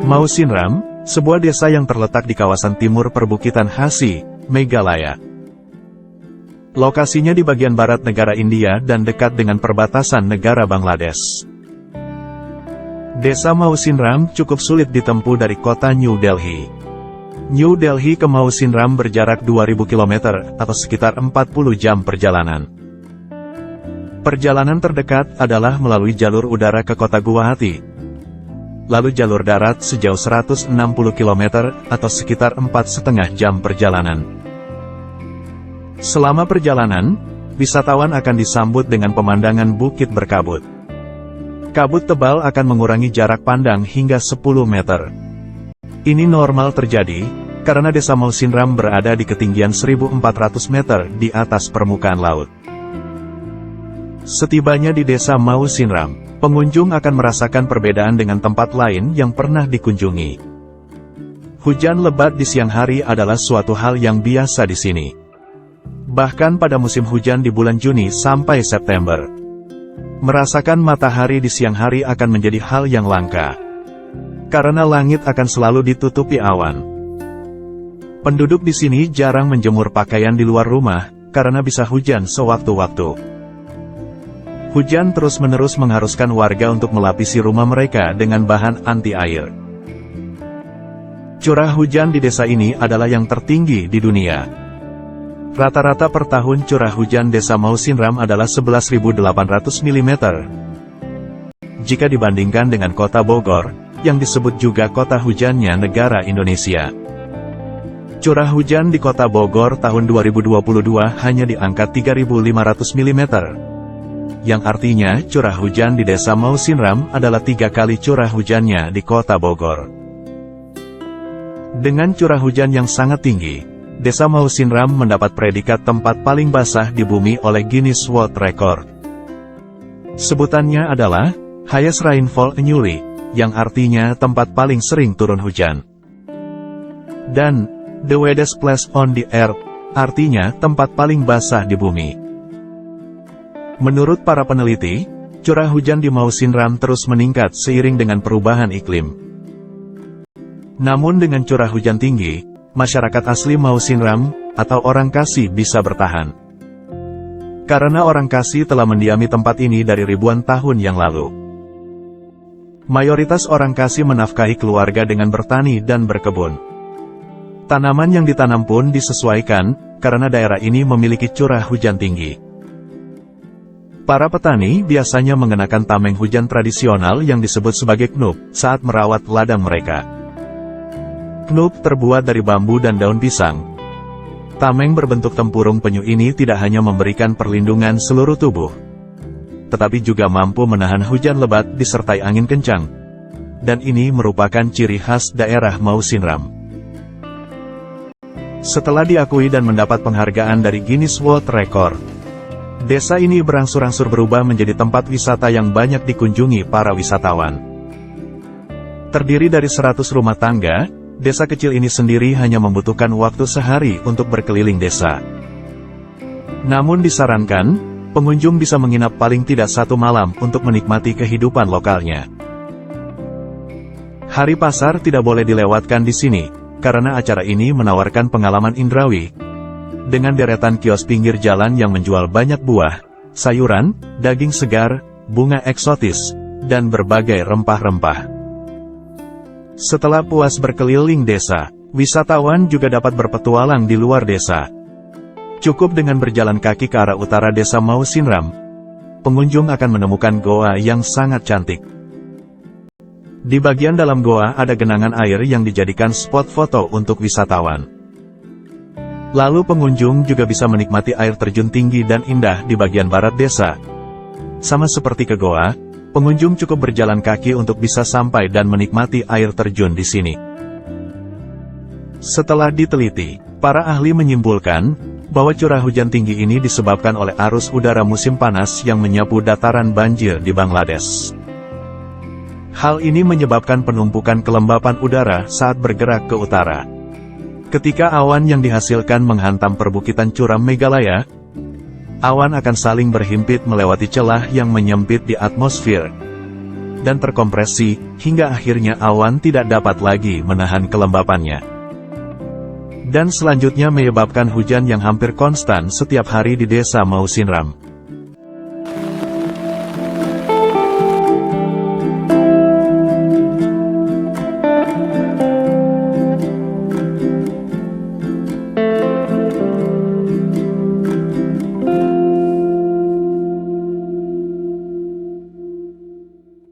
Mausinram, sebuah desa yang terletak di kawasan timur perbukitan Khasi, Meghalaya. Lokasinya di bagian barat negara India dan dekat dengan perbatasan negara Bangladesh. Desa Mausinram cukup sulit ditempuh dari kota New Delhi. New Delhi ke Mausinram berjarak 2000 km atau sekitar 40 jam perjalanan. Perjalanan terdekat adalah melalui jalur udara ke kota Guwahati. Lalu jalur darat sejauh 160 km atau sekitar 4,5 jam perjalanan. Selama perjalanan, wisatawan akan disambut dengan pemandangan bukit berkabut. Kabut tebal akan mengurangi jarak pandang hingga 10 meter. Ini normal terjadi, karena desa Mausinram berada di ketinggian 1400 meter di atas permukaan laut. Setibanya di desa Mausinram, pengunjung akan merasakan perbedaan dengan tempat lain yang pernah dikunjungi. Hujan lebat di siang hari adalah suatu hal yang biasa di sini. Bahkan pada musim hujan di bulan Juni sampai September. Merasakan matahari di siang hari akan menjadi hal yang langka. Karena langit akan selalu ditutupi awan. Penduduk di sini jarang menjemur pakaian di luar rumah, karena bisa hujan sewaktu-waktu. Hujan terus-menerus mengharuskan warga untuk melapisi rumah mereka dengan bahan anti-air. Curah hujan di desa ini adalah yang tertinggi di dunia. Rata-rata per tahun curah hujan desa Mausinram adalah 11.800 mm. Jika dibandingkan dengan kota Bogor, yang disebut juga kota hujannya negara Indonesia. Curah hujan di kota Bogor tahun 2022 hanya di angka 3.500 mm. Yang artinya curah hujan di desa Mausinram adalah 3 kali curah hujannya di kota Bogor. Dengan curah hujan yang sangat tinggi, desa Mausinram mendapat predikat tempat paling basah di bumi oleh Guinness World Record. Sebutannya adalah Highest Rainfall Annually, yang artinya tempat paling sering turun hujan. Dan The Wettest Place on the Earth, artinya tempat paling basah di bumi. Menurut para peneliti, curah hujan di Mausinram terus meningkat seiring dengan perubahan iklim. Namun dengan curah hujan tinggi, masyarakat asli Mausinram, atau orang Khasi bisa bertahan. Karena orang Khasi telah mendiami tempat ini dari ribuan tahun yang lalu. Mayoritas orang Khasi menafkahi keluarga dengan bertani dan berkebun. Tanaman yang ditanam pun disesuaikan, karena daerah ini memiliki curah hujan tinggi. Para petani biasanya mengenakan tameng hujan tradisional yang disebut sebagai knup, saat merawat ladang mereka. Knup terbuat dari bambu dan daun pisang. Tameng berbentuk tempurung penyu ini tidak hanya memberikan perlindungan seluruh tubuh, tetapi juga mampu menahan hujan lebat disertai angin kencang. Dan ini merupakan ciri khas daerah Mausinram. Setelah diakui dan mendapat penghargaan dari Guinness World Record, desa ini berangsur-angsur berubah menjadi tempat wisata yang banyak dikunjungi para wisatawan. Terdiri dari 100 rumah tangga, desa kecil ini sendiri hanya membutuhkan waktu sehari untuk berkeliling desa. Namun disarankan, pengunjung bisa menginap paling tidak 1 malam untuk menikmati kehidupan lokalnya. Hari pasar tidak boleh dilewatkan di sini, karena acara ini menawarkan pengalaman indrawi. Dengan deretan kios pinggir jalan yang menjual banyak buah, sayuran, daging segar, bunga eksotis, dan berbagai rempah-rempah. Setelah puas berkeliling desa, wisatawan juga dapat berpetualang di luar desa. Cukup dengan berjalan kaki ke arah utara desa Mausinram, pengunjung akan menemukan goa yang sangat cantik. Di bagian dalam goa ada genangan air yang dijadikan spot foto untuk wisatawan. Lalu pengunjung juga bisa menikmati air terjun tinggi dan indah di bagian barat desa. Sama seperti ke goa, pengunjung cukup berjalan kaki untuk bisa sampai dan menikmati air terjun di sini. Setelah diteliti, para ahli menyimpulkan bahwa curah hujan tinggi ini disebabkan oleh arus udara musim panas yang menyapu dataran banjir di Bangladesh. Hal ini menyebabkan penumpukan kelembapan udara saat bergerak ke utara. Ketika awan yang dihasilkan menghantam perbukitan curam Meghalaya, awan akan saling berhimpit melewati celah yang menyempit di atmosfer. dan terkompresi, hingga akhirnya awan tidak dapat lagi menahan kelembapannya. Dan selanjutnya menyebabkan hujan yang hampir konstan setiap hari di desa Mausinram.